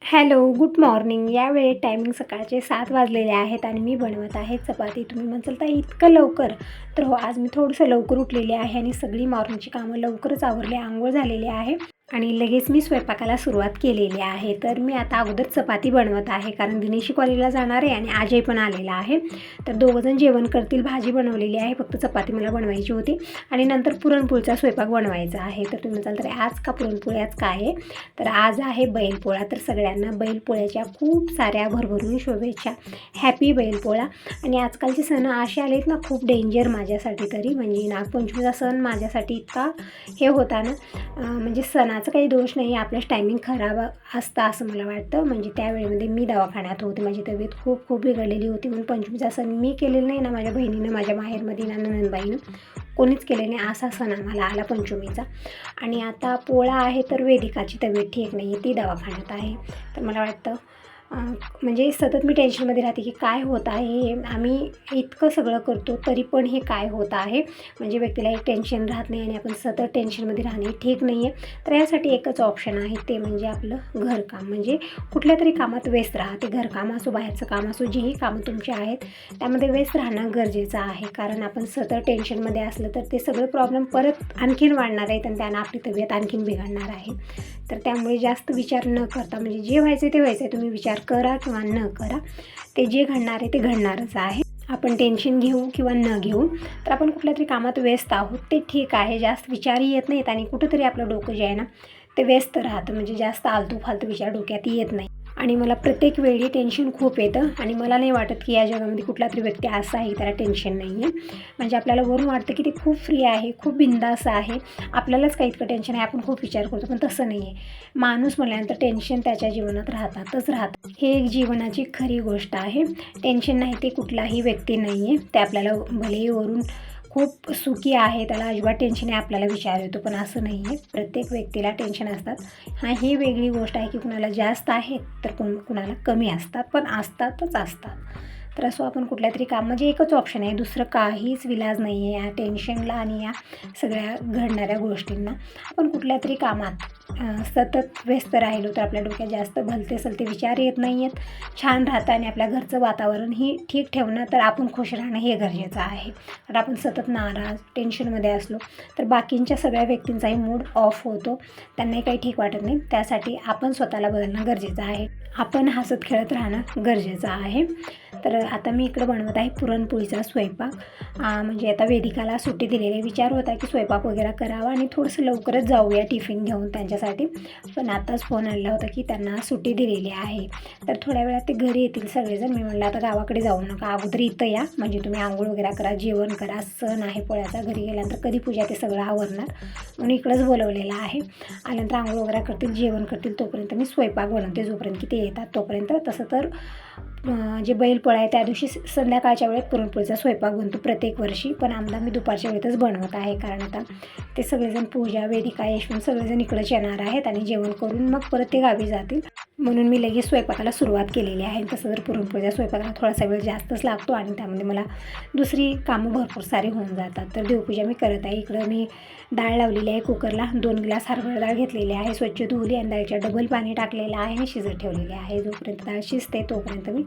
Hello, good morning. या वेळेत timing सकाळचे 7 वाजलेले आहेत आणि मी बनवत आहे चपाती. तुम्ही म्हणसाल तर इतकं लवकर? तर हो, आज मी थोडंसं लवकर उठलेली आहे आणि सगळी मॉर्निंगची कामं लवकरच आवरली, अंघोळ झालेली आहे आणि लगेच मी स्वयंपाकाला सुरुवात केलेली आहे. तर मी आता अगोदर चपाती बनवत आहे, कारण दिनेशी कॉलेजला जाणार आहे आणि अजय पण आलेला आहे. तर दोघंजण जेवण करतील. भाजी बनवलेली आहे, फक्त चपाती मला बनवायची होती आणि नंतर पुरणपोळीचा स्वयंपाक बनवायचा आहे. तर तुम्ही म्हणाल तर आज का पुरणपोळी, आज काय आहे? तर आज आहे बैलपोळा. तर सगळ्यांना बैलपोळ्याच्या खूप साऱ्या भरभरून शुभेच्छा. हॅपी बैलपोळा. आणि आजकालचे सण असे आलेत ना, खूप डेंजर माझ्यासाठी तरी. म्हणजे नागपंचमीचा सण माझ्यासाठी इतका हे होता ना, म्हणजे सणाचा काही दोष नाही, आपलंच टायमिंग खराब असतं असं मला वाटतं. म्हणजे त्यावेळेमध्ये मी दवाखान्यात होते, माझी तब्येत खूप खूप बिघडलेली होती. म्हणून पंचमीचा सण मी केलेला नाही ना, माझ्या बहिणीनं, माझ्या माहेरमध्ये ना ननंदबाईनं कोणीच केले नाही. असा सण आम्हाला आला पंचमीचा. आणि आता पोळा आहे तर वेदिकाची तब्येत ठीक नाही आहे, ती दवाखान्यात आहे. तर मला वाटतं म्हणजे सतत मी टेन्शनमध्ये राहते की काय होत आहे. आम्ही इतकं सगळं करतो तरी पण हे काय होत आहे. म्हणजे व्यक्तीला एक टेन्शन राहत नाही आणि आपण सतत टेन्शनमध्ये राहणे ठीक नाही आहे. तर यासाठी एकच ऑप्शन आहे, ते म्हणजे आपलं घरकाम. म्हणजे कुठल्या तरी कामात व्यस्त राहा, ते घरकाम असो, बाहेरचं काम असो, जेही कामं तुमचे आहेत त्यामध्ये व्यस्त राहणं गरजेचं आहे. कारण आपण सतत टेन्शनमध्ये असलं तर ते सगळे प्रॉब्लेम परत आणखीन वाढणार आहेत आणि त्यानं आपली तब्येत आणखीन बिघडणार आहे. तर त्यामुळे जास्त विचार न करता, म्हणजे जे व्हायचं ते व्हायचं आहे, तुम्ही विचार करा किंवा न करा, ते जे घडणार आहे ते घडणारच आहे. आपण टेन्शन घेऊ किंवा न घेऊ, तर आपण कुठल्या तरी कामात व्यस्त आहोत ते ठीक आहे. जास्त विचारही येत नाहीत आणि कुठंतरी आपलं डोकं जे आहे ना ते व्यस्त राहतं. म्हणजे जास्त आलतू फालतू विचार डोक्यात येत नाही. आणि मला प्रत्येक वेळी टेन्शन खूप येतं आणि मला नाही वाटत की या जगामध्ये कुठला तरी व्यक्ती असा आहे त्याला टेन्शन नाही आहे. म्हणजे आपल्याला वरून वाटतं की ते खूप फ्री आहे, खूप बिंदास आहे, आपल्यालाच काही इतकं टेन्शन आहे, आपण खूप विचार करतो, पण तसं नाही आहे. माणूस म्हटल्यानंतर टेन्शन त्याच्या जीवनात राहतं. हे एक जीवनाची खरी गोष्ट आहे. टेन्शन नाही ते कुठलाही व्यक्ती नाही आहे. ते आपल्याला भलेही वरून खूप सुखी आहे, त्याला अजिबात टेन्शन आहे, आपल्याला विचार येतो, पण असं नाही आहे. प्रत्येक व्यक्तीला टेन्शन असतात. हां, ही वेगळी गोष्ट आहे की कुणाला जास्त आहेत तर कुणाला कमी असतात, पण असतातच असतात. तर असं आपण कुठल्या तरी काम, म्हणजे एकच ऑप्शन आहे, दुसरं काहीच विलाज नाही आहे या टेन्शनला आणि या सगळ्या घडणाऱ्या गोष्टींना. आपण कुठल्या तरी कामात सतत व्यस्त राहिलो तर आपल्या डोक्यात जास्त भलते सलते विचार येत नाही आहेत, छान राहतं आणि आपल्या घरचं वातावरणही ठीक ठेवणं, तर आपण खुश राहणं हे गरजेचं आहे. तर आपण सतत नाराज, टेन्शनमध्ये असलो तर बाकींच्या सगळ्या व्यक्तींचाही मूड ऑफ होतो, त्यांनाही काही ठीक वाटत नाही. त्यासाठी आपण स्वतःला बदलणं गरजेचं आहे. आपण हसत खेळत राहणं गरजेचं आहे. तर आता मी इकडं बनवत आहे पुरणपोळीचा स्वयंपाक. म्हणजे आता वेदिकाला सुट्टी दिलेली, विचार होता की स्वयंपाक वगैरे करावा आणि थोडंसं लवकरच जाऊया टिफिन घेऊन त्यांच्यासाठी. पण आताच फोन आला होता की त्यांना सुट्टी दिलेली आहे, तर थोड्या वेळात ते घरी येतील सगळेजण. मी म्हणलं आता गावाकडे जाऊ नका, अगोदर इथं या, म्हणजे तुम्ही आंघोळ वगैरे करा, जेवण करा, सण आहे पोळ्याचा, घरी गेल्यानंतर कधी पूजा ते सगळं आवरणार, म्हणून इकडंच बोलवलेलं आहे. आल्यानंतर आंघोळ वगैरे करतील, जेवण करतील, तोपर्यंत मी स्वयंपाक बनवते, जोपर्यंत की ते येतात तोपर्यंत. तसं तर जे बैलपोळा आहे त्या दिवशी संध्याकाळच्या वेळेत पुरणपोळीचा स्वयंपाक बनतो प्रत्येक वर्षी, पण आमदा मी दुपारच्या वेळेतच बनवत आहे, कारण आता ते सगळेजण, पूजा, वेदिका, यशवंत सगळेजण इकडंच येणार आहेत आणि जेवण करून मग परत ते गावी जातील, म्हणून मी लगेच स्वयंपाकाला सुरुवात केलेली आहे. तसं जर पुरणपोळीच्या स्वयंपाकाला थोडासा वेळ जास्तच लागतो आणि त्यामध्ये मला दुसरी कामं भरपूर सारी होऊन जातात. तर देवपूजा मी करत आहे. इकडं मी डाळ लावलेली आहे कुकरला, 2 ग्लास हरभरा डाळ घेतलेली आहे, स्वच्छ धुवली आणि डाळीच्या डबल पाणी टाकलेलं आहे आणि शिजत ठेवलेली आहे. जोपर्यंत डाळ शिजते तोपर्यंत मी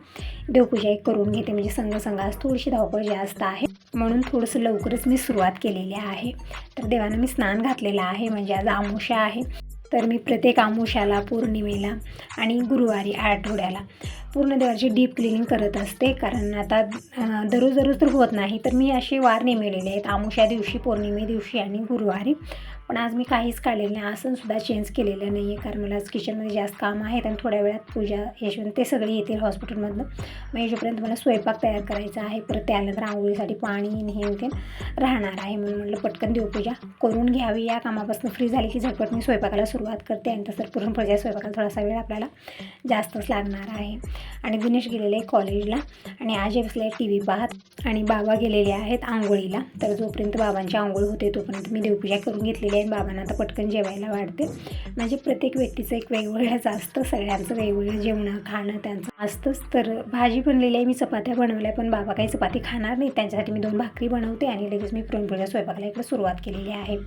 देवपूजा एक करून घेते. म्हणजे संग आज थोडीशी धावपळ जास्त आहे, म्हणून थोडंसं लवकरच मी सुरुवात केलेली आहे. तर देवानं मी स्नान घातलेलं आहे, म्हणजे आज अमावस्या आहे. तर मी प्रत्येक अमावस्याला, पौर्णिमेला आणि गुरुवारी आठवड्याला पूर्ण देवाची डीप क्लिनिंग करत असते. कारण आता दररोज तर होत नाही, तर मी असे वार नेमलेले आहेत, अमावस्या दिवशी, पौर्णिमे दिवशी आणि गुरुवारी. पण आज मी काहीच काढलेलं नाही, आसनसुद्धा चेंज केलेलं नाही आहे, कारण मला आज किचनमध्ये जास्त काम आहेत आणि थोड्या वेळात पूजा, यशवंत ते सगळे येतील हॉस्पिटलमधनं. मग याच्यापर्यंत मला स्वयंपाक तयार करायचा आहे, परत त्यानंतर आंघोळीसाठी पाणी हे ते राहणार आहे, म्हणून म्हटलं पटकन देवपूजा करून घ्यावी. या कामापासून फ्री झाली की झटपट मी स्वयंपाकाला सुरुवात करते. आणि तसं पुरणपोळीच्या स्वयंपाकाला थोडासा वेळ आपल्याला जास्तच लागणार आहे. आणि दिनेश गेलेले आहे कॉलेजला आणि आज बसले टी व्ही पाहत आणि बाबा गेलेले आहेत आंघोळीला. तर जोपर्यंत बाबांची आंघोळ होते तोपर्यंत मी देवपूजा करून घेतलेली आहे. बाबांना आता पटकन जेवायला वाढते. म्हणजे प्रत्येक व्यक्तीचं एक वेगवेगळंच असतं, सगळ्यांचं वेगवेगळं जेवणं खाणं त्यांचं. असतंच. तर भाजी बनलेली आहे, मी चपात्या बनवल्या, पण बाबा काही चपाती खाणार नाही, त्यांच्यासाठी मी 2 भाकरी बनवते आणि लगेच मी पुरणपोळीच्या स्वयंपाकाला इकडे सुरुवात केलेली आहे.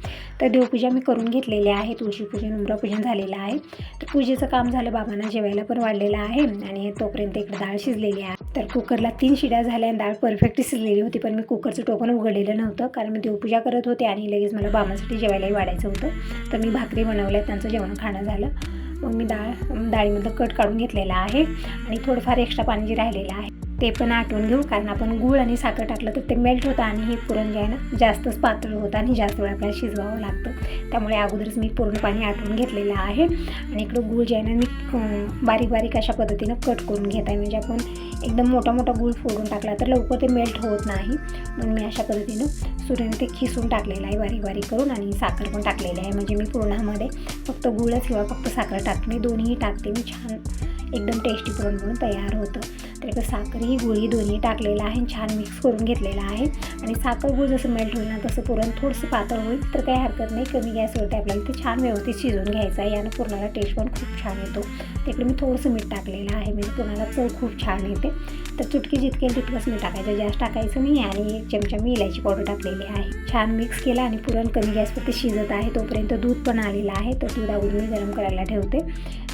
तर देवपूजा मी करून घेतलेली आहे, तुळशीपूजन उंबरापूजन झालेलं आहे. तर पूजेचं काम झालं, बाबांना जेवायला पण वाढलेलं आहे आणि तोपर्यंत इकडे डाळ शिजलेली आहे. तर कुकरला 3 शिट्या झाल्या आणि डाळ परफेक्ट शिजलेली होती, पण मी कुकरचं टोपण उघडलेलं नव्हतं कारण मी देवपूजा करत होते आणि लगेच मला बाबांसाठी जेवायलाही वाढायचं होतं. तर मी भाकरी बनवल्या, त्यांचं जेवण खाणं झालं. मग मी डाळीमधलं कट काढून घेतलेला आहे आणि थोडंफार एक्स्ट्रा पाणी जे राहिलेलं आहे ते पण आटवून घेऊ, कारण आपण गूळ आणि साखर टाकलं तर ते मेल्ट होतं आणि हे पुरण जे आहे ना जास्तच पातळ होतं आणि जास्त वेळ आपल्याला शिजवावं लागतं. त्यामुळे अगोदरच मी पूर्ण पाणी आटवून घेतलेलं आहे आणि इकडं गूळ जे आहे ना मी बारीक बारीक अशा पद्धतीनं कट करून घेत आहे. म्हणजे आपण एकदम मोठा मोठा गूळ फोडून टाकला तर लवकर ते मेल्ट होत नाही, म्हणून मी अशा पद्धतीनं सुरीने ते खिसून टाकलेलं आहे बारीक बारीक करून आणि साखर पण टाकलेली आहे. म्हणजे मी पुरणामध्ये फक्त गूळच किंवा फक्त साखर टाकणे दोन्ही टाकते मी, छान एकदम टेस्टी पुरण बनून तयार होतं. तर इकडं साखर ही गुळी दोन्ही टाकलेलं आहे, छान मिक्स करून घेतलेलं आहे आणि साखर गूळ जसं मेल्ट होईल ना तसं पुरण थोडंसं पातळ होईल, तर काही हरकत नाही. कमी गॅसवरती आपल्याला ते छान व्यवस्थित शिजवून घ्यायचं आहे, यानं पुरणाला टेस्ट पण खूप छान येतो. तिकडे मी थोडंसं मीठ टाकलेलं आहे, म्हणजे पुरणाला चव खूप छान येते. तर चुटकी जितके तितकंच मीठ टाकायचं, जास्त टाकायचं नाही आणि 1 चमचा मी इलायची पावडर टाकलेली आहे. छान मिक्स केलं आणि पुरण कमी गॅसवरती शिजत आहे. तोपर्यंत दूध पण आलेलं आहे, तर दूध अगोदर मी गरम करायला ठेवते.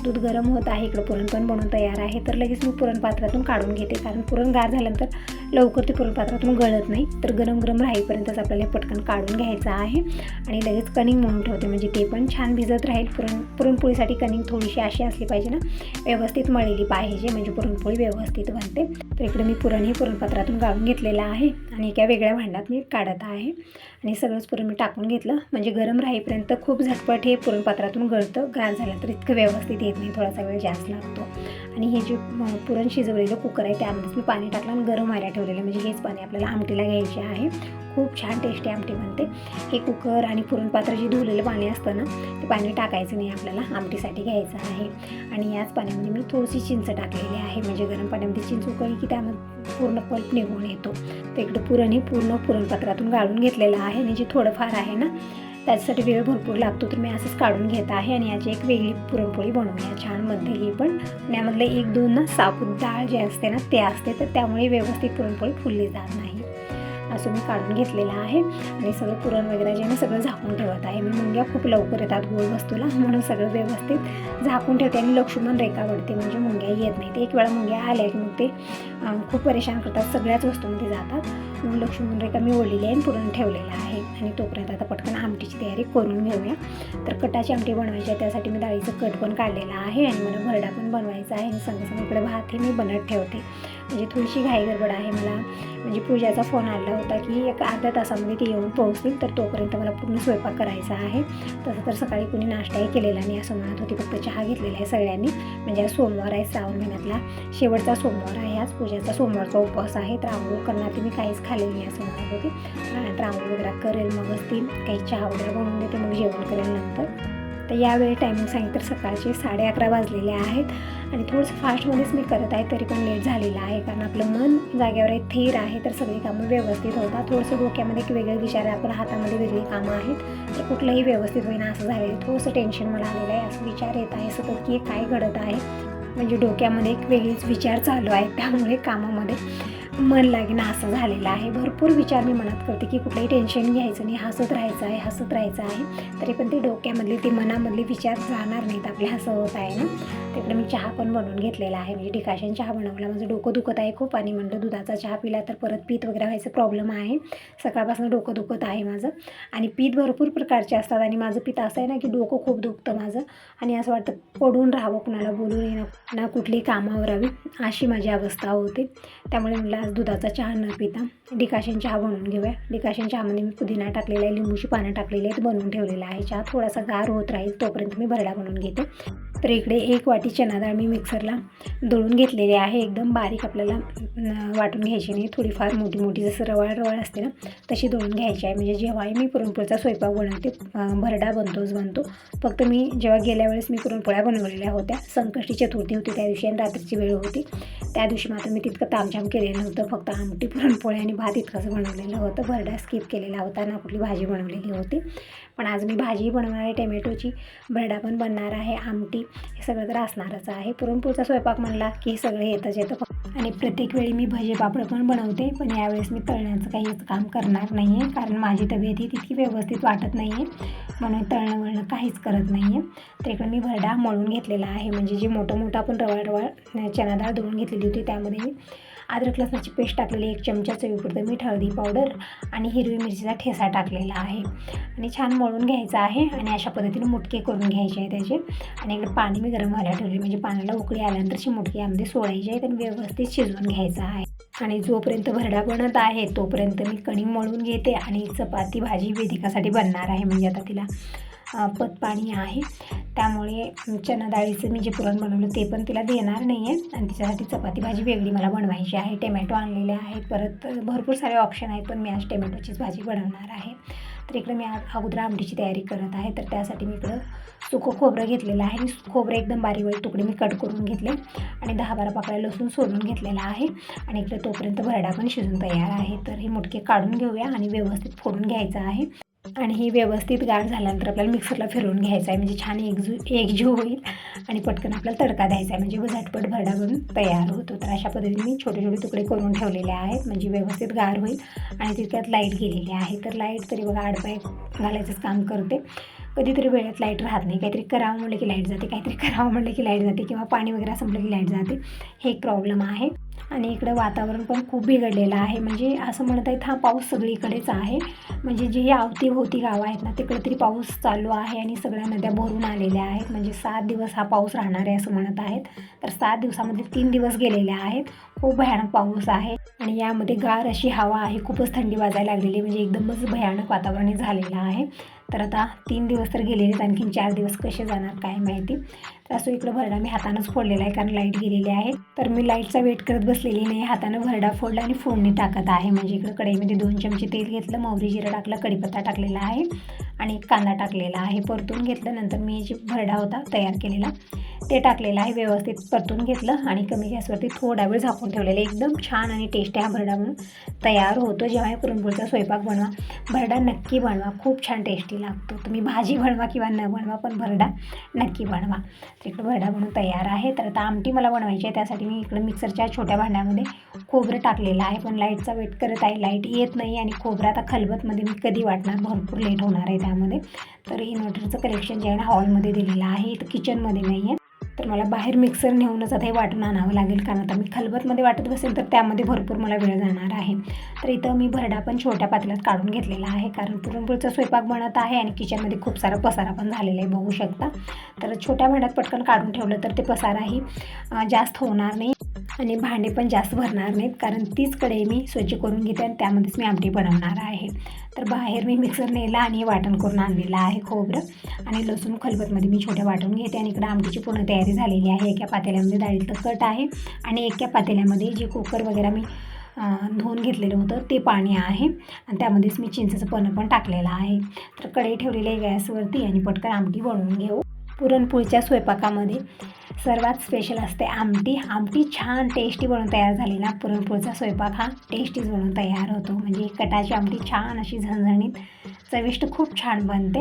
दूध गरम होत आहे, इकडं पुरण पण बनवून तयार आहे. तर लगेच मी पुरण पात्रातून काढून घेते, कारण पुरण गार झाल्यानंतर लवकर ते पुरण पात्रातून गळत नाही. तर गरम गरम राहीपर्यंतच आपल्याला पटकन काढून घ्यायचं आहे आणि लगेच कणिक म्हणून ठेवते, म्हणजे ते पण छान भिजत राहील. पुरणपोळीसाठी कणिक थोडीशी अशी असली पाहिजे ना, व्यवस्थित मळलेली पाहिजे, म्हणजे पुरणपोळी व्यवस्थित बनते. तर इकडे मी पुरण हे पुरणपात्रातून काढून घेतलेलं आहे आणि एका वेगळ्या भांड्यात मी काढत आहे आणि सगळंच पुरण मी टाकून घेतलं. म्हणजे गरम राहीपर्यंत खूप झटपट हे पुरणपात्रातून गळतं, गार झालं तर इतकं व्यवस्थित येत नाही, थोडासा वेळ जास्त लागतो. आणि हे जे पुरण शिजवलेलं कुकर आहे त्यामध्येच मी पाणी टाकलं आणि गरम व्हायला ठेवलेलं, म्हणजे हेच पाणी आपल्याला आमटीला घ्यायचे आहे. खूप छान टेस्टी आमटी बनते. हे कुकर आणि पुरणपात्र जे धुलेलं पाणी असतं ना ते पाणी टाकायचं नाही, आपल्याला आमटीसाठी घ्यायचं आहे. आणि याच पाण्यामध्ये मी थोडीशी चिंच टाकलेली आहे, म्हणजे गरम पाण्यामध्ये चिंच उकळली की त्यामध्ये पूर्ण पल्प निघून येतो. तर इकडं पुरण हे पूर्ण पुरणपात्रातून गाळून घेतलेलं आहे आणि जे थोडंफार आहे ना त्याच्यासाठी वेळ भरपूर लागतो, तर मी असंच काढून घेत आहे आणि याची एक वेगळी पुरणपोळी बनवूया छान मध्ये. ही पण यामधले 1-2 ना साबूत डाळ जे असते ना ते असते, तर त्यामुळे व्यवस्थित पुरणपोळी फुलली जात नाही. असं मी काढून घेतलेलं आहे आणि सगळं पुरण वगैरे जे सगळं झाकून ठेवत आहे. मी मुंग्या खूप लवकर येतात गोल वस्तूला, म्हणून सगळं व्यवस्थित झाकून ठेवते आणि लक्ष्मण रेखा वळते, म्हणजे मुंग्या येत नाही. ते एक वेळा मुंग्या आल्या की मग ते खूप परेशान करतात, सगळ्याच वस्तूंमध्ये जातात. म्हणून लक्ष्मण रेखा मी ओढलेली आहे आणि पुरण ठेवलेलं आहे. आणि तोपर्यंत आता पटकन आमटीची तयारी करून घेऊया. तर कटाची आमटी बनवायची आहे, त्यासाठी मी डाळीचं कट पण काढलेलं आहे आणि मला भरडा पण बनवायचा आहे आणि संग इकडे भात हे मी बनत ठेवते. म्हणजे थोडीशी घाई गडबड आहे मला, म्हणजे पूजाचा फोन आला होता की एक अर्ध्या तासामध्ये ते येऊन पोहोचतील, तर तोपर्यंत मला पूर्ण स्वयंपाक करायचा आहे. तसं तर सकाळी कुणी नाश्ताही केलेला नाही असं म्हणत होती, फक्त चहा घेतलेला आहे सगळ्यांनी. म्हणजे आज सोमवार आहे, श्रावण महिन्यातला शेवटचा सोमवार आहे, आज पूजाचा सोमवारचा उपवास आहे. तर आंघोळ करणार मी काहीच खाल्लेलं नाही असं म्हणत होती. त्यानंतर आंघोळ वगैरे करेल, मगच ती काही चहा वगैरे बनवून देते, मग जेवण करेल नंतर. तर यावेळी टायमिंग सांगितलं तर सकाळचे 11:30 वाजलेले आहेत आणि थोडंसं फास्टमध्येच मी करत आहे, तरी पण लेट झालेलं आहे, कारण आपलं मन जागेवर आहे, थीर आहे, तर सगळी कामं व्यवस्थित होतात. थोडंसं डोक्यामध्ये एक वेगळे विचार आहे, आपण हातामध्ये वेगळी कामं आहेत, तर कुठलंही व्यवस्थित होईना असं झालेलं आहे. थोडंसं टेन्शन मला आलेलं आहे, असं विचार येत आहे सतत की काय घडत आहे, म्हणजे डोक्यामध्ये एक वेगळीच विचार चालू आहेत, त्यामुळे कामामध्ये मन लागेना असं झालेलं आहे. भरपूर विचार मी मनात करते की कुठलंही टेन्शन घ्यायचं नाही, हसत राहायचं आहे, तरी पण ते डोक्यामधले ते मनामधले विचार जाणार नाहीत आपले, असं होत आहे ना. तिकडे मी चहा पण बनवून घेतलेला आहे, म्हणजे डिकाशन चहा बनवला. माझं डोकं दुखत आहे खूप आणि म्हणलं दुधाचा चहा पिला तर परत पीत वगैरे व्हायचं प्रॉब्लेम आहे. सकाळपासून डोकं दुखत आहे माझं आणि पीत भरपूर प्रकारचे असतात आणि माझं पीत असं आहे ना की डोकं खूप दुखतं माझं आणि असं वाटतं पडून राहावं, कुणाला बोलून ना कुठली कामं आवरावी, अशी माझी अवस्था होते. त्यामुळे म्हटलं आज दुधाचा चहा न पिता डिकाशन चहा बनवून घेऊया. डिकाशन चहामध्ये मी पुदिना टाकलेला आहे, लिंबूची पानं टाकलेली आहेत, बनवून ठेवलेला आहे. चहा थोडासा गार होत राहील तोपर्यंत मी भरडा बनवून घेते. तर इकडे 1 वाटी चना डाळ मी मिक्सरला दळून घेतलेली आहे. एकदम बारीक आपल्याला वाटून घ्यायची नाही, थोडीफार मोठी मोठी जसं रवाळ असते ना तशी दळून घ्यायची आहे. म्हणजे जेव्हाही मी पुरणपोळीचा स्वयंपाक बनवते, भरडा बनतो. फक्त मी जेव्हा गेल्या वेळेस मी पुरणपोळ्या बनवलेल्या होत्या, संकष्टी चतुर्थी होती त्या दिवशी आणि रात्रीची वेळ होती, त्या दिवशी मात्र मी तितकं तामझाम केलेलं नव्हतं. नव्हतं, फक्त आमटी, पुरणपोळी आणि भात इतकंच बनवलेलं होतं. भरडा स्किप केलेला होता, ना कुठली भाजी बनवलेली होती. पण आज मी भाजी बनवणार आहे टोमॅटोची, भरडा पण बनणार आहे, आमटी, हे सगळं तर असणारच आहे. पुरणपोळीचा स्वयंपाक म्हणला की हे सगळं येतच येतं. आणि प्रत्येक वेळी मी भजे पापड पण बनवते, पण यावेळेस मी तळण्याचं काहीच काम करणार नाही आहे, कारण माझी तब्येत ही तितकी व्यवस्थित वाटत नाही आहे, म्हणून तळणं वळणं काहीच करत नाही आहे. तर इकडे मी भरडा मळून घेतलेला आहे, म्हणजे जे मोठं आपण रवाळ चना डाळ धुवून घेतलेली होती, त्यामध्ये मी अद्रक लसणाची पेस्ट टाकलेली, 1 चमचा चवीपुरतं मीठ, हळदी पावडर आणि हिरवी मिरचीचा ठेसा टाकलेला आहे आणि छान मळून घ्यायचं आहे. आणि अशा पद्धतीने मुटके करून घ्यायचे आहे त्याचे. आणि इकडे पाणी मी गरम व्हायला ठेवले, म्हणजे पाण्याला उकळी आल्यानंतर मुटके यामध्ये सोडायचे आहेत आणि व्यवस्थित शिजवून घ्यायचं आहे. आणि जोपर्यंत भरडा बनत आहे तोपर्यंत मी कणिक मळून घेते आणि चपाती भाजी वेदिकासाठी बनणार आहे, म्हणजे आता तिला पतपाणी आहे, त्यामुळे चना डाळीचं मी जे पुरण बनवलं ते पण तिला देणार नाही आहे आणि तिच्यासाठी चपाती भाजी वेगळी मला बनवायची आहे. टोमॅटो आणलेले आहेत, परत भरपूर सारे ऑप्शन आहेत, पण मी आज टोमॅटोचीच भाजी बनवणार आहे. तर इकडे मी अगोदर आमटीची तयारी करत आहे. तर त्यासाठी मी इकडं सुकं खोबरं घेतलेलं आहे आणि खोबरं एकदम बारीक बारीक तुकडे मी कट करून घेतले आणि 10-12 पाकळ्या लसूण सोलून घेतलेला आहे. आणि इकडे तोपर्यंत भरडा पण शिजून तयार आहे. तर हे मुटके काढून घेऊया आणि व्यवस्थित फोडून घ्यायचं आहे. आणि ही व्यवस्थित गार झाल्यानंतर आपल्याला मिक्सरला फिरवून घ्यायचं आहे, म्हणजे छान एकजीव होईल आणि पटकन आपल्याला तडका द्यायचा आहे, म्हणजे झटपट भरडा बनून तयार होतो. तर अशा पद्धतीने मी छोटे छोटे तुकडे करून ठेवलेले आहेत, म्हणजे व्यवस्थित गार होईल. आणि तितक्यात लाईट गेलेली आहे, तर लाईट तरी बघा आडपाय घालायचंच काम करते. कधीतरी वेळेत लाईट राहत नाही, काहीतरी करावं म्हटलं की लाईट जाते, काहीतरी करावं म्हटलं की लाईट जाते, किंवा पाणी वगैरे संपलं की लाईट जाते, हे एक प्रॉब्लेम आहे. आणि इकडं वातावरण पण खूप बिघडलेलं आहे, म्हणजे असं म्हणत आहेत हा पाऊस सगळीकडेच आहे, म्हणजे जी अवतीभोवती गावं आहेत ना तिकडे तरी पाऊस चालू आहे आणि सगळ्या नद्या भरून आलेल्या आहेत, म्हणजे 7 दिवस हा पाऊस राहणार आहे असं म्हणत आहेत. तर 7 दिवसामध्ये 3 दिवस गेलेले आहेत, खूप भयानक पाऊस आहे आणि यामध्ये गार अशी हवा आहे, खूपच थंडी वाजायला लागलेली, म्हणजे एकदमच भयानक वातावरण झालेलं आहे. तर आता 3 दिवस तर गेलेलेच, आणखीन 4 दिवस कसे जाणार काय माहिती. तर असं इकडं भरडा मी हातानंच फोडलेला आहे, कारण लाईट गेलेली आहे. तर मी लाईटचा वेट करत बसलेली नाही, हातानं भरडा फोडला आणि फोडणी टाकत आहे. म्हणजे इकडं कढईमध्ये 2 चमचे तेल घेतलं, मोहरी जिरं टाकलं, कढीपत्ता टाकलेला आहे आणि कांदा टाकलेला आहे, परतून घेतलं. नंतर मी जे भरडा होता तयार केलेला ते टाकलेलं आहे, व्यवस्थित परतून घेतलं आणि कमी गॅसवरती थोडा वेळ झाकून ठेवलेलं. एकदम छान आणि टेस्टी हा भरडा म्हणून तयार होतो. जेव्हा हे पुरणपोळीचा स्वयंपाक बनवा, भरडा नक्की बनवा, खूप छान टेस्टी लागतो. तुम्ही भाजी बनवा किंवा न बनवा, पण भरडा नक्की बनवा. तर इकडं भरडा बनवून तयार आहे. तर आता आमटी मला बनवायची आहे, त्यासाठी मी इकडं मिक्सरच्या छोट्या भांड्यामध्ये खोबरं टाकलेलं आहे, पण लाईटचा वेट करत आहे, लाईट येत नाही आणि खोबरं आता खलबतमध्ये मी कधी वाटणार, भरपूर लेट होणार आहे त्यामध्ये. तर इन्व्हर्टरचं कनेक्शन जे आहे ना हॉलमध्ये दिलेलं आहे, इथं किचनमध्ये नाही आहे, तर मला बाहेर मिक्सर नेऊनच आता हे वाटून आणावं लागेल, कारण आता मी खलबतमध्ये वाटत बसेल तर त्यामध्ये भरपूर मला वेळ जाणार आहे. तर इथं मी भरडा पण छोट्या पातेल्यात काढून घेतलेला आहे, कारण पुरणपोळीचा स्वयंपाक बनत आहे आणि किचनमध्ये खूप सारा पसारा पण झालेला आहे, बघू शकता. तर छोट्या भांड्यात पटकन काढून ठेवलं तर ते पसाराही जास्त होणार नाही आणि भांडे पण जास्त भरणार नाहीत, कारण तीच कढई मी स्वच्छ करून घेते आणि त्यामध्येच मी आमटी बनवणार आहे. तर बाहेर मी मिक्सर नेला आणि वाटण करून आणलेलं आहे खोबरं आणि लसूण खलबतमध्ये मी छोट्या वाटून घेते. आणि इकडं आमटीची पूर्ण तयारी झालेली आहे. एका पातेल्यामध्ये डाळीचं कट आहे आणि एका पातेल्यामध्ये जे कुकर वगैरे मी धुवून घेतलेलं होतं ते पाणी आहे आणि त्यामध्येच मी चिंचेचं पन्हं पण टाकलेलं आहे. तर कढई ठेवलेली आहे गॅसवरती आणि पटकन आमटी बनवून घेऊ. पुरणपोळीच्या स्वयंपाकामध्ये सर्वात स्पेशल असते आमटी. आमटी छान टेस्टी बनवून तयार झाली ना, पुरणपोळीचा स्वयंपाक हा टेस्टीच बनवून तयार होतो. म्हणजे कटाची आमटी छान अशी झणझणीत चविष्ट खूप छान बनते.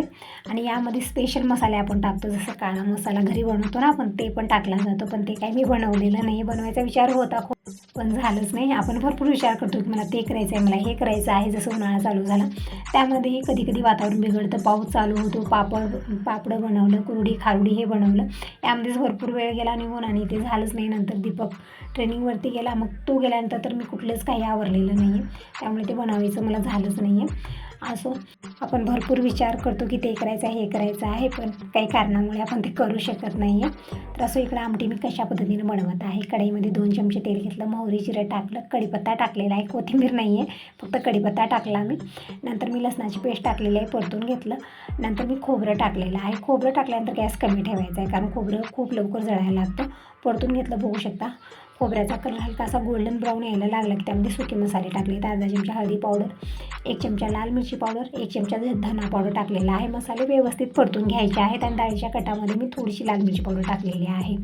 आणि यामध्ये स्पेशल मसाले आपण टाकतो, जसं काळा मसाला घरी बनवतो ना आपण, ते पण टाकला जातो, पण ते काही मी बनवलेलं नाही. बनवायचा विचार होता खूप, पण झालंच नाही. आपण भरपूर विचार करतो की मला ते करायचं आहे, मला हे करायचं आहे. जसं उन्हाळा चालू झाला त्यामध्येही कधी कधी वातावरण बिघडतं, पाऊस चालू होतो, पापड बनवलं, कुरडी खारुडी हे बनवलं, यामध्येच भरपूर वेळ गेला निघून आणि ते झालंच नाही. नंतर दीपक ट्रेनिंगवरती गेला, मग तो गेल्यानंतर तर मी कुठलंच काही आवरलेलं नाही आहे, त्यामुळे ते बनवायचं मला झालंच नाही आहे. असं आपण भरपूर विचार करतो की ते करायचं आहे, हे करायचं आहे, पण काही कारणामुळे आपण ते करू शकत नाही आहे. तर असं इकडं आमटी मी कशा पद्धतीने बनवत आहे, कढईमध्ये 2 चमचे तेल घेतलं, मोहरी जिरं टाकलं, कढीपत्ता टाकलेला आहे, कोथिंबीर नाही आहे, फक्त कढीपत्ता टाकला मी. नंतर मी लसणाची पेस्ट टाकलेली आहे, परतून घेतलं. नंतर मी खोबरं टाकलेलं आहे. खोबरं टाकल्यानंतर गॅस कमी ठेवायचा आहे, कारण खोबरं खूप लवकर जळायला लागतं. परतून घेतलं, बघू शकता खोबऱ्याचा कलर हलका असा गोल्डन ब्राऊन यायला लागला की त्यामध्ये सुके मसाले टाकले. अर्धा चमचा हळदी पावडर, 1 चमचा लाल मिरची पावडर, 1 चमचा धना पावडर टाकलेला आहे. मसाले व्यवस्थित परतून घ्यायचे आहेत आणि डाळीच्या कटामध्ये मी थोडीशी लाल मिरची पावडर टाकलेली आहे.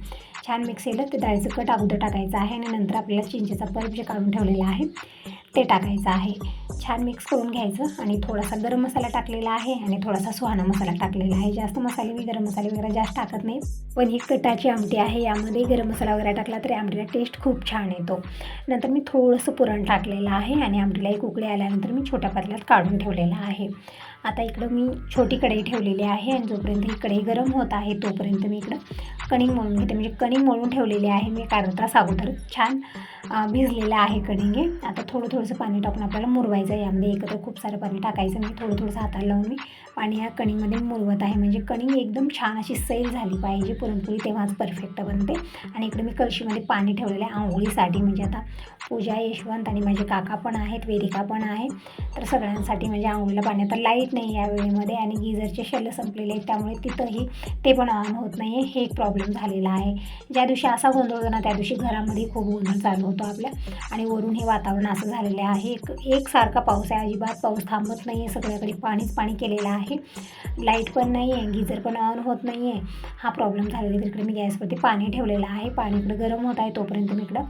छान मिक्स केलं. ते डाळीचं कट अगोदर टाकायचं आहे आणि नंतर आपल्याला चिंचेचा पल्प जे काढून ठेवलेला आहे ते टाकायचं आहे. छान मिक्स करून घ्यायचं आणि थोडासा गरम मसाला टाकलेला आहे आणि थोडासा सुहाना मसाला टाकलेला आहे. जास्त मसाले मी गरम मसाले वगैरे जास्त टाकत नाही, पण ही कटाची आमटी आहे, यामध्ये गरम मसाला वगैरे टाकला तरी आमटीला टेस्ट खूप छान येतो. नंतर मी थोडंसं पुरण टाकलेलं आहे आणि आमटीला एक उकळी आल्यानंतर मी छोट्या पातेल्यात काढून ठेवलेला आहे. आता इकडं मी छोटी कढई ठेवलेली आहे आणि जोपर्यंत ही कढई गरम होत आहे तोपर्यंत मी इकडं कणिक मळून घेते. म्हणजे कणिक मळून ठेवलेली आहे मी, अर्धा तास अगोदर छान भिजलेलं आहे कणिक हे. आता थोडंसं पाणी टाकून आपल्याला मुरवायचं आहे. यामध्ये एकत्र खूप सारं पाणी टाकायचं. मी थोडंसं हाताला लावून मी पाणी या कणीमध्ये मुरवत आहे. म्हणजे कणिक एकदम छान अशी सैल झाली पाहिजे पुरणपोळी, तेव्हाच परफेक्ट बनते. आणि इकडे मी कळशीमध्ये पाणी ठेवलेलं आहे आंघोळीसाठी. म्हणजे आता पूजा, यशवंत आणि माझे काका पण आहेत, वेदिका पण आहे, तर सगळ्यांसाठी म्हणजे आंघोळीला पाणी. आता लाईट नाही या वेळेमध्ये आणि गिझरचे शेल संपलेले आहेत, त्यामुळे तिथंही ते पण ऑन होत नाही आहे. हे एक प्रॉब्लेम झालेला आहे. ज्या दिवशी असा गोंधळ होतो ना त्या दिवशी घरामध्ये खूप गोंधळ चालू होतो आपल्या. आणि वरून हे वातावरण असं झालेलं आहे, एकसारखा पाऊस आहे, अजिबात पाऊस थांबत नाही आहे. सगळ्याकडे पाणीच पाणी केलेलं आहे. लाईट पण नाही आहे, गिझर पण ऑन होत नाही आहे. हा प्रॉब्लेम झालेला आहे. तिकडे मी गॅसवरती पाणी ठेवलेलं आहे. पाणी इकडं गरम होत आहे तोपर्यंत मी इकडं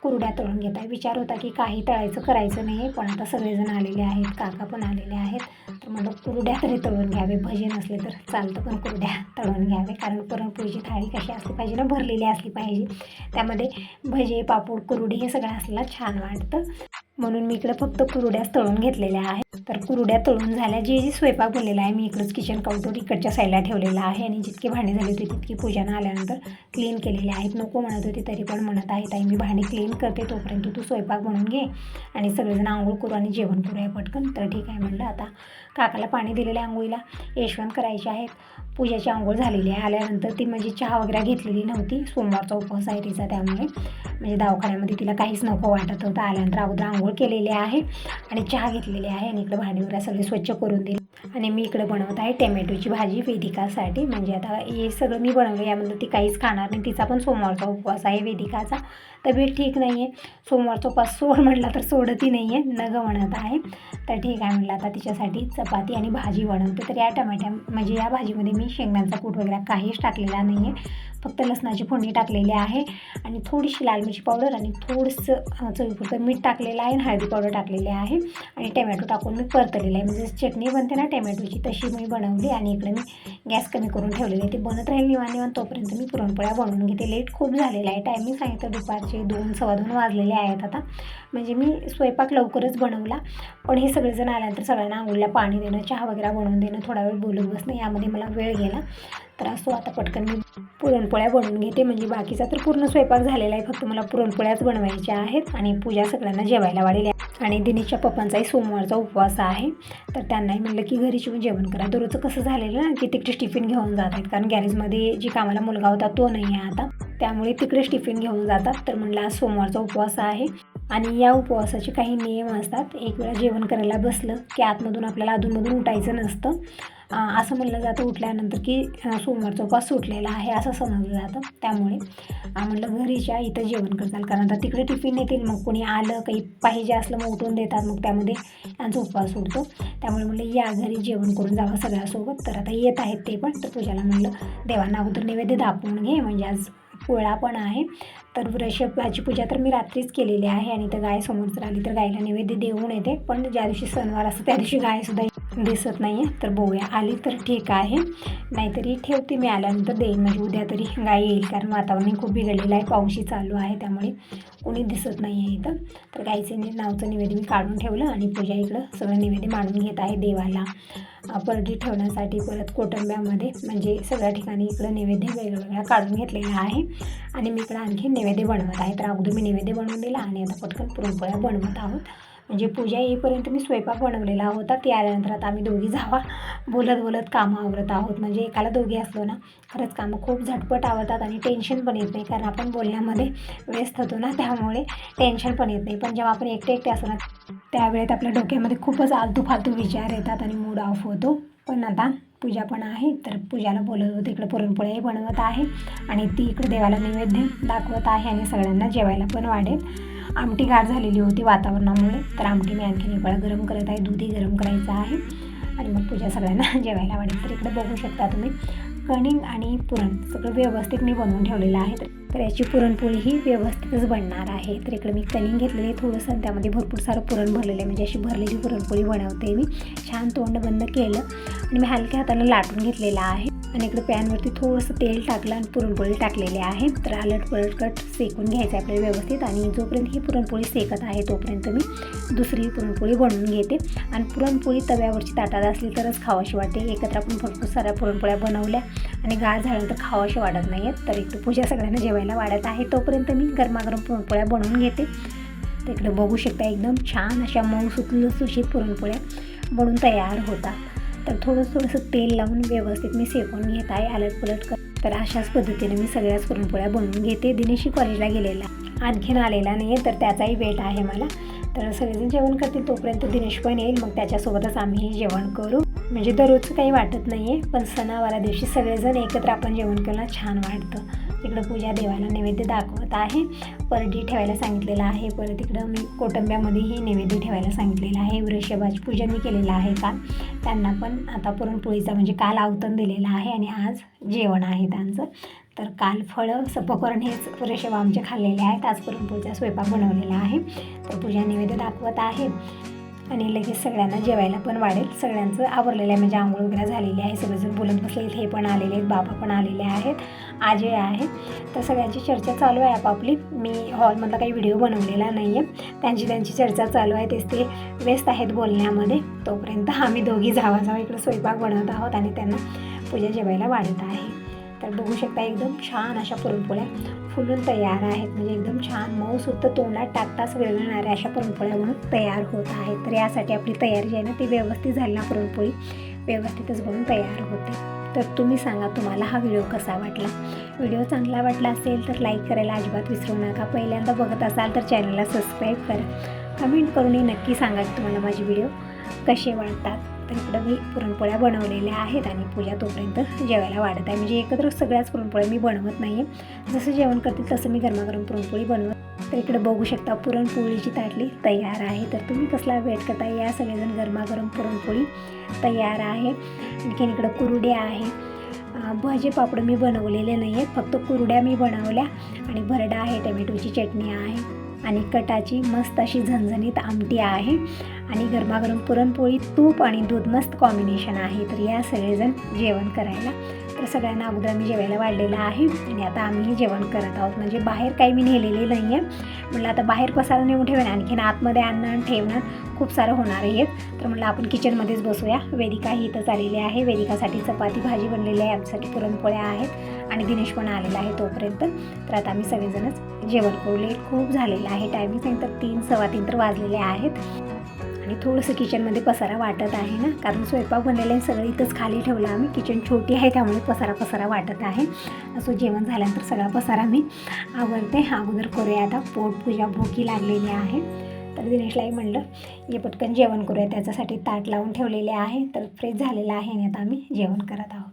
कुरड्या तळून घेत आहे. विचार होता की काही तळायचं करायचं नाही आहे, पण आता सगळेजण आलेले आहेत, काका पण आलेले आहेत, तर म्हटलं कुरड्या तरी तळून घ्यावे. भजे नसले तर चालतं, पण कुरड्या तळून घ्यावे. कारण पुरणपोळीची थाळी कशी असली पाहिजे ना, भरलेली असली पाहिजे. त्यामध्ये भजे, पापड, कुरडी हे सगळं असलेलं छान वाटतं. म्हणून मी इकडे फक्त कुरड्याच तळून घेतलेल्या आहेत. तर कुरड्या तळून झाल्या. जे स्वयंपाक बनलेला आहे मी इकडंच किचन काउंटर इकडच्या साईडला ठेवलेला आहे आणि जितकी भांडी झाली होती तितकी पूजानं आल्यानंतर क्लीन केलेली आहेत. नको म्हणत होती तरी पण म्हणत आहे, ताई मी भांडी क्लीन करते तोपर्यंत तू स्वयंपाक बनवून घे आणि सगळेजण आंघोळ करू आणि जेवण करूया पटकन. तर ठीक आहे म्हणलं. आता काकाला पाणी दिलेलं आहे आंघोळीला, यशवंत करायचे आहेत, पूजाची आंघोळ झालेली आहे. आल्यानंतर ती म्हणजे चहा वगैरे घेतलेली नव्हती, सोमवारचा उपवास आहे तिचा, त्यामुळे म्हणजे दवाखान्यामध्ये तिला काहीच नको वाटत होतं. आल्यानंतर अगोदर आंघोळ केलेली आहे आणि चहा घेतलेली आहे आणि इकडे भांडी वगैरे सगळे स्वच्छ करून दिले. आणि मी इकडे बनवत आहे टोमॅटोची भाजी वेदिकासाठी. म्हणजे आता हे सगळं मी बनवलं, यामध्ये ती काहीच खाणार नाही. तिचा पण सोमवारचा उपवास आहे वेदिकाचा. तब्येत ठीक नाही आहे, सोमवारचा उपवास सोड म्हटला तर सोडतही नाही आहे, नगं म्हणत आहे. तर ठीक आहे म्हटलं आता तिच्यासाठी चपाती आणि भाजी बनवते. तर या म्हणजे या भाजीमध्ये मी शेंगदाण्याचा कूट वगैरे काहीच टाकलेला नाही आहे, फक्त लसणाची फोडणी टाकलेली आहे आणि थोडीशी लाल मिरची पावडर आणि थोडंसं चवीपुरतं मीठ टाकलेलं आहे आणि हळदी पावडर टाकलेली आहे आणि टोमॅटो टाकून मी परतलेलं आहे. म्हणजे चटणी बनते ना टोमॅटोची तशी मी बनवली. आणि इकडे मी गॅस कमी करून ठेवलेली आहे, ते बनत राहील निवांत. तोपर्यंत मी पुरणपोळ्या बनवून घेते. लेट खूप झालेला आहे, टायमिंग सांगितलं दुपारचे 2, 2:15 वाजलेले आहेत आता. म्हणजे मी स्वयंपाक लवकरच बनवला, पण हे सगळेजण आल्यानंतर सगळ्यांना आंघोळीला पाणी देणं, चहा वगैरे बनवून देणं, थोडा वेळ बोलत बसणं, यामध्ये मला वेळ गेला. तर असो आता पटकन मी पुरणपोळ्या बनवून घेते. म्हणजे बाकीचा तर पूर्ण स्वयंपाक झालेला आहे, फक्त मला पुरणपोळ्याच बनवायच्या आहेत. आणि पूजा सगळ्यांना जेवायला वाढेल. आणि दिनेशच्या पप्पांचाही सोमवारचा उपवास आहे, तर त्यांनाही म्हणलं की घरी येऊन जेवण करा. दररोजचं कसं झालेलं ना की तिकडे टिफिन घेऊन जात आहेत, कारण गॅरेजमध्ये जी कामाला मुलगा होता तो नाही आहे आता, त्यामुळे तिकडेच टिफिन घेऊन जातात. तर म्हणलं आज सोमवारचा उपवास आहे आणि या उपवासाचे काही नियम असतात. एक वेळा जेवण करायला बसलं की आतमधून आपल्याला अधूनमधून उठायचं नसतं. असं म्हणलं जातं उठल्यानंतर की सोमवारचा उपवास सुटलेला आहे असं समजलं जातं. त्यामुळे म्हटलं घरीच्या इथं जेवण करताल, कारण आता तिकडे टिफिन येतील, मग कोणी आलं काही पाहिजे असलं मग उठून देतात, मग त्यामध्ये यांचा उपवास सुटतो. त्यामुळे म्हणलं या घरी जेवण करून जावं सगळ्यासोबत. तर आता येत आहेत ते पण. तर पूजाला म्हणलं देवांना अगोदर नैवेद्य दाखवून घे, म्हणजे आज पोळा पण आहे. तर वृषभाची पूजा तर मी रात्रीच केलेली आहे आणि तर गाय समोर जर आली तर गायला नैवेद्य देऊन येते. पण ज्या दिवशी सणवार असतो त्या दिवशी गायसुद्धा दिसत नाही आहे. तर बघूया, आली तर ठीक आहे, नाहीतरी ठेवते, मी आल्यानंतर देईन. म्हणजे उद्या तरी गाय येईल, कारण वातावरण खूप बिघडलेलं आहे, पाऊसही चालू आहे, त्यामुळे कोणी दिसत नाही आहे इथं. तर गायचे नावचं नैवेद्य मी काढून ठेवलं आणि पूजा इकडं सगळं नैवेद्य मांडून घेत आहे देवाला. परडी ठेवण्यासाठी परत कोटंब्यामध्ये म्हणजे सगळ्या ठिकाणी इकडं नैवेद्य वेगवेगळ्या काढून घेतलेला आहे आणि मी इकडं आणखी नैवेद्य बनवत आहे. तर अगोदर मी नैवेद्य बनवून दिला आणि आता पटकन पुरणपोळ्या बनवत आहोत. म्हणजे पूजा येईपर्यंत मी स्वयंपाक बनवलेला होता, ती आल्यानंतर आता आम्ही दोघी जावा बोलत बोलत कामं आवरत आहोत. म्हणजे एकाला दोघी असलो ना खरंच कामं खूप झटपट आवडतात आणि टेन्शन पण येत नाही, कारण आपण बोलण्यामध्ये व्यस्त होतो ना, त्यामुळे टेन्शन पण येत नाही. पण जेव्हा आपण एकटे असतो ना त्यावेळेत आपल्या डोक्यामध्ये खूपच आलतू फालतू विचार येतात आणि मूड ऑफ होतो. पण आता पूजा पण आहे, तर पूजाला बोलत होते इकडे पुरणपोळ्याही बनवत आहे आणि ती इकडे देवाला नैवेद्य दाखवत आहे आणि सगळ्यांना जेवायला पण वाढेल. आमटी गार झालेली होती वातावरणामुळे, तर आमटी मी आणखीन एक वेळा गरम करत आहे, दूधही गरम करायचं आहे आणि मग पूजा सगळ्यांना जेवायला वाढेल. तर इकडे बघू शकता तुम्ही कणिक आणि पुरण सगळं व्यवस्थित मी बनवून ठेवलेलं आहे. तर याची पुरणपोळी ही व्यवस्थितच बनणार आहे. तर इकडे मी कणिक घेतलेली थोडंसं, त्यामध्ये भरपूर सारं पुरण भरलेलं आहे, म्हणजे अशी भरलेली पुरणपोळी बनवते मी. छान तोंड बंद केलं आणि मी हलक्या हाताने लाटून घेतलेला आहे आणि इकडे पॅनवरती थोडंसं तेल टाकलं आणि पुरणपोळी टाकलेली आहे. तर अलट पलट सेकून घ्यायचं आपल्याला व्यवस्थित आणि जोपर्यंत ही पुरणपोळी सेकत आहे तोपर्यंत मी दुसरी पुरणपोळी बनवून घेते. आणि पुरणपोळी तव्यावरची ताटात असली तरच खावाशी वाटते. एकत्र आपण भरपूर साऱ्या पुरणपोळ्या बनवल्या आणि गार झाल्यानंतर खावाशी वाटत नाही आहेत. तर इकडे पूजा सगळ्यांना जेवायला वाढत आहे, तोपर्यंत मी गरमागरम पुरणपोळ्या बनवून घेते. तर इकडे बघू शकता एकदम छान अशा मऊ सुशीत पुरणपोळ्या बनून तयार होतात. तर थोडंसं तेल लावून व्यवस्थित मी सेकून घेत आहे अलटपलट कर. तर अशाच पद्धतीने मी सगळ्याच पुरणपोळ्या बनवून घेते. दिनेशही कॉलेजला गेलेला आणखीन आलेला नाही आहे, तर त्याचाही वेट आहे मला. तर सगळेजण जेवण करतील तोपर्यंत दिनेश पण येईल, मग त्याच्यासोबतच आम्ही जेवण करू. म्हणजे दररोजचं काही वाटत नाही आहे, पण सणावारा दिवशी सगळेजण एकत्र आपण जेवण करणं छान वाटतं. इकडं पूजा देवाला नैवेद्य दाखवत आहे. परडी ठेवायला सांगितलेलं आहे. परत इकडं मी कोटंब्यामध्येही नैवेद्य ठेवायला सांगितलेलं आहे. वृषभाची पूजन मी केलेलं आहे काल. त्यांना पण आता पुरणपोळीचा म्हणजे काल आवतण दिलेलं आहे आणि आज जेवण आहे त्यांचं. तर काल फळं पकवरण हेच वृषभ आमचे खाल्लेले आहेत. आज पुरणपोळीचा स्वयंपाक बनवलेला आहे. तर पूजा नैवेद्य दाखवत आहे आणि लगेच सगळ्यांना जेवायला पण वाढेल. सगळ्यांचं आवरलेलं आहे, म्हणजे आंघोळ वगैरे झालेली आहे. सगळेजण बोलत बसलेत, हे पण आलेले आहेत, बाबा पण आलेले आहेत, आजी आहे. तर सगळ्यांची चर्चा चालू आहे आपापली. मी हॉलमधला काही व्हिडिओ बनवलेला नाही आहे. त्यांची चर्चा चालू आहे, तेच ते व्यस्त आहेत बोलण्यामध्ये. तोपर्यंत आम्ही दोघी जावा इकडे स्वयंपाक बनवत आहोत आणि त्यांना पूजा जेवायला वाढत आहे. तर बघू शकता एकदम छान अशा पुरणपोळ्या फुलून तयार आहेत, म्हणजे एकदम छान मऊ सुद्धा तोंडात टाकताच वेगळणाऱ्या अशा पुरणपोळ्या म्हणून तयार होत आहेत. तर यासाठी आपली तयारी जी आहे ना ती व्यवस्थित झाली ना, पुरणपोळी व्यवस्थितच बनून तयार होते. तर तुम्ही सांगा तुम्हाला हा व्हिडिओ कसा वाटला. व्हिडिओ चांगला वाटला असेल तर लाईक करायला अजिबात विसरू नका. पहिल्यांदा बघत असाल तर चॅनलला सबस्क्राईब करा. कमेंट करूनही नक्की सांगा की तुम्हाला माझे व्हिडिओ कसे वाटतात. तर इकडं मी पुरणपोळ्या बनवलेल्या आहेत आणि पूजा तोपर्यंत जेवायला वाढत आहे. म्हणजे एकत्र सगळ्याच पुरणपोळ्या मी बनवत नाही आहे. जसं जेवण करतील तसं मी गरमागरम पुरणपोळी बनवत. तर इकडे बघू शकता पुरणपोळीची ताटली तयार आहे. तर तुम्ही कसला वेट करता, या सगळेजण गरमागरम पुरणपोळी तयार आहे. आणखीन इकडं कुरड्या आहे. भजे पापड मी बनवलेले नाही आहेत, फक्त कुरड्या मी बनवल्या आणि भरडा आहे, टमॅटोची चटणी आहे आणि कटाची मस्त अशी झणझणीत आमटी आहे आणि गरमागरम पुरणपोळी, तूप आणि दूध मस्त कॉम्बिनेशन आहे. तर या सगळेजण जेवण करायला. तर सगळ्यांना अगोदर मी जेवायला वाढलेलं आहे आणि आता आम्ही जेवण करत आहोत. म्हणजे बाहेर काही मी नेलेले नाही आहे. म्हटलं आता बाहेर पसारा नेऊन ठेवेन, आणखीन आतमध्ये आणणं ठेवणं खूप सारं होणार आहे. तर म्हटलं आपण किचनमध्येच बसूया. वेदिका ही इथंच आलेली आहे. वेदिकासाठी चपाती भाजी बनलेली आहे, आमच्यासाठी पुरणपोळ्या आहेत आणि दिनेश पण आलेला आहे तोपर्यंत. तर आता आम्ही सगळेजणच जेवण करू. लेट खूप झालेलं आहे. टायमिंग सांगितलं 3 सव्वा 3 तर वाजलेले आहेत आणि थोडंसं किचनमध्ये पसारा वाटत आहे ना, कारण स्वयंपाक बनलेलं आहे सगळं इथंच खाली ठेवलं आम्ही. किचन छोटी आहे त्यामुळे पसारा वाटत आहे. असं जेवण झाल्यानंतर सगळा पसारा मी आवरते. अगोदर करूया आता पोटपूजा, भूकी लागलेली आहे. तर दिनेशलाही म्हणलं ये पटकन जेवण करूया, त्याच्यासाठी ताट लावून ठेवलेले आहे. तर फ्रेश झालेलं आहे आणि आता आम्ही जेवण करत आहोत.